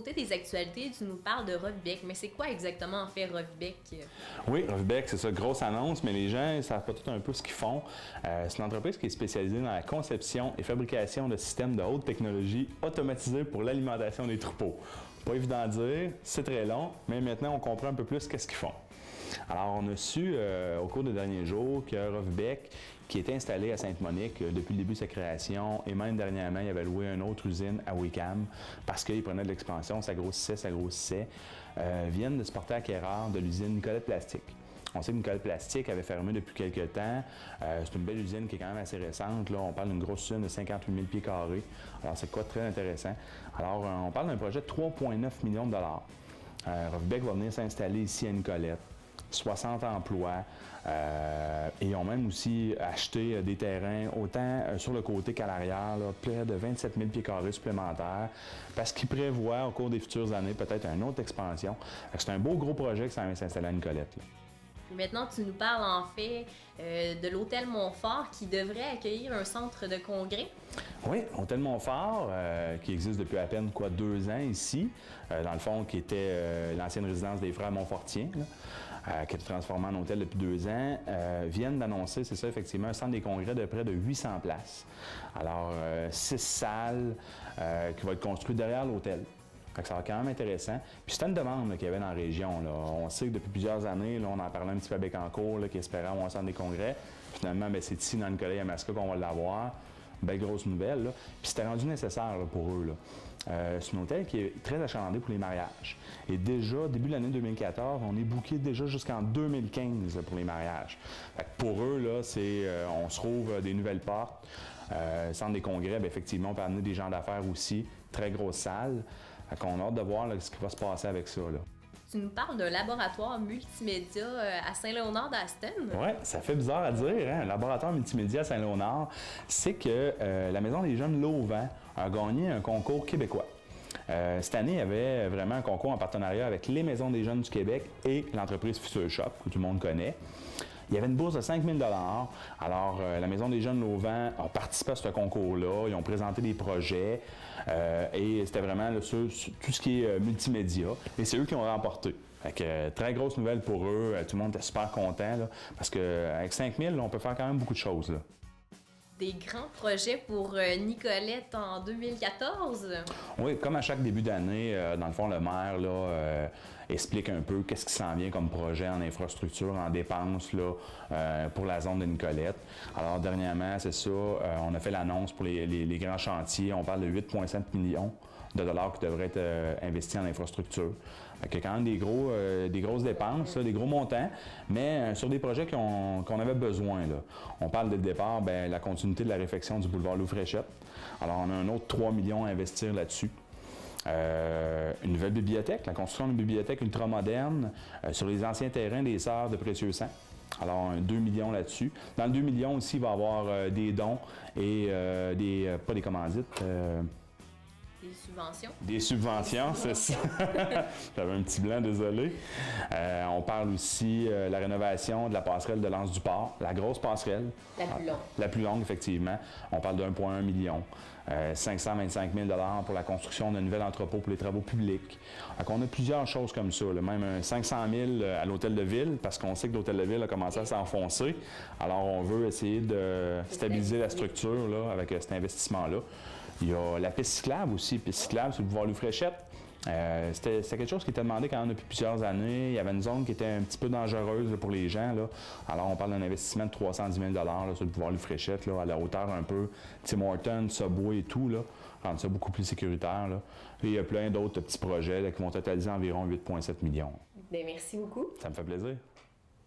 côté des actualités, tu nous parles de Rovibec, mais c'est quoi exactement en fait Rovibec? Oui, Rovibec, c'est ça, grosse annonce, mais les gens ne savent pas tout un peu ce qu'ils font. C'est une entreprise qui est spécialisée dans la conception et fabrication de systèmes de haute technologie automatisés pour l'alimentation des troupeaux. Pas évident à dire, c'est très long, mais maintenant on comprend un peu plus qu'est-ce qu'ils font. Alors, on a su au cours des derniers jours que Rovibec, qui était installé à Sainte-Monique depuis le début de sa création, et même dernièrement, il avait loué une autre usine à Wickham parce qu'il prenait de l'expansion, ça grossissait, viennent de se porter acquéreur de l'usine Nicolette Plastique. On sait que Nicolette Plastique avait fermé depuis quelques temps. C'est une belle usine qui est quand même assez récente. Là, on parle d'une grosse usine de 58 000 pieds carrés. Alors, c'est quoi de très intéressant. Alors, on parle d'un projet de 3,9 millions de dollars. Rovibec va venir s'installer ici à Nicolette. 60 emplois et ils ont même aussi acheté des terrains autant sur le côté qu'à l'arrière, près de 27 000 pieds carrés supplémentaires parce qu'ils prévoient au cours des futures années peut-être une autre expansion. C'est un beau gros projet que ça va s'installer à Nicolette. Là. Maintenant, tu nous parles en fait de l'Hôtel Montfort qui devrait accueillir un centre de congrès. Oui, Hôtel Montfort, qui existe depuis à peine 2 ans ici, dans le fond, qui était l'ancienne résidence des frères Montfortiens, qui a été transformée en hôtel depuis 2 ans, viennent d'annoncer, c'est ça effectivement, un centre des congrès de près de 800 places. Alors, 6 salles qui vont être construites derrière l'hôtel. Ça va quand même intéressant. Puis c'était une demande qu'il y avait dans la région. Là. On sait que depuis plusieurs années, là, on en parlait un petit peu à Bécancour, qui espérait avoir un centre des congrès. Finalement, c'est ici, dans Nicolet-Yamaska, qu'on va l'avoir. Belle grosse nouvelle. Là. Puis c'était rendu nécessaire là, pour eux. C'est un hôtel qui est très achalandé pour les mariages. Et déjà, début de l'année 2014, on est booké déjà jusqu'en 2015 là, pour les mariages. Fait que pour eux, là, on se trouve des nouvelles portes. Centre des congrès, bien, effectivement, on peut amener des gens d'affaires aussi. Très grosse salle. Fait qu'on a hâte de voir là, ce qui va se passer avec ça. Là. Tu nous parles d'un laboratoire multimédia à Saint-Léonard d'Aston. Oui, ça fait bizarre à dire, hein? Un laboratoire multimédia à Saint-Léonard. C'est que la Maison des jeunes Lauvent a gagné un concours québécois. Cette année, il y avait vraiment un concours en partenariat avec les Maisons des jeunes du Québec et l'entreprise Future Shop, que tout le monde connaît. Il y avait une bourse de 5 000 $. Alors, la Maison des jeunes Lauvent a participé à ce concours-là. Ils ont présenté des projets et c'était vraiment là, sur tout ce qui est multimédia. Et c'est eux qui ont remporté. Fait que, très grosse nouvelle pour eux. Tout le monde était super content là, parce qu'avec 5 000 $, on peut faire quand même beaucoup de choses. Là. Des grands projets pour Nicolette en 2014? Oui, comme à chaque début d'année, dans le fond, le maire là, explique un peu qu'est-ce qui s'en vient comme projet en infrastructure, en dépenses là, pour la zone de Nicolette. Alors, dernièrement, c'est ça, on a fait l'annonce pour les grands chantiers. On parle de 8,7 millions de dollars qui devraient être investis en infrastructure. Il y a quand même des grosses dépenses, là, des gros montants, mais sur des projets qu'on avait besoin. Là. On parle dès le départ, la continuité de la réfection du boulevard Lou-Fréchette. Alors, on a un autre 3 millions à investir là-dessus. Une nouvelle bibliothèque, la construction d'une bibliothèque ultramoderne sur les anciens terrains des Sœurs de Précieux Sang. Alors, 2 millions là-dessus. Dans le 2 millions aussi, il va y avoir des dons et pas des commandites. Des subventions. Des subventions, c'est ça. J'avais un petit blanc, désolé. On parle aussi de la rénovation de la passerelle de l'Anse du Port, la grosse passerelle. La plus longue. La plus longue, effectivement. On parle de 1,1 million. 525 000 $ pour la construction d'un nouvel entrepôt pour les travaux publics. Donc, on a plusieurs choses comme ça. Là. Même 500 000 à l'hôtel de ville, parce qu'on sait que l'hôtel de ville a commencé à s'enfoncer. Alors, on veut essayer de stabiliser la structure là, avec cet investissement-là. Il y a la piste cyclable aussi. Piste cyclable sur le boulevard Lou-Fréchette. C'était quelque chose qui était demandé quand même depuis plusieurs années. Il y avait une zone qui était un petit peu dangereuse là, pour les gens. Là. Alors, on parle d'un investissement de 310 000 $ là, sur le boulevard Lou-Fréchette, là, à la hauteur un peu Tim Hortons, Subway et tout, là, rendre ça beaucoup plus sécuritaire. Là. Et il y a plein d'autres petits projets là, qui vont totaliser environ 8,7 millions. Bien, merci beaucoup. Ça me fait plaisir.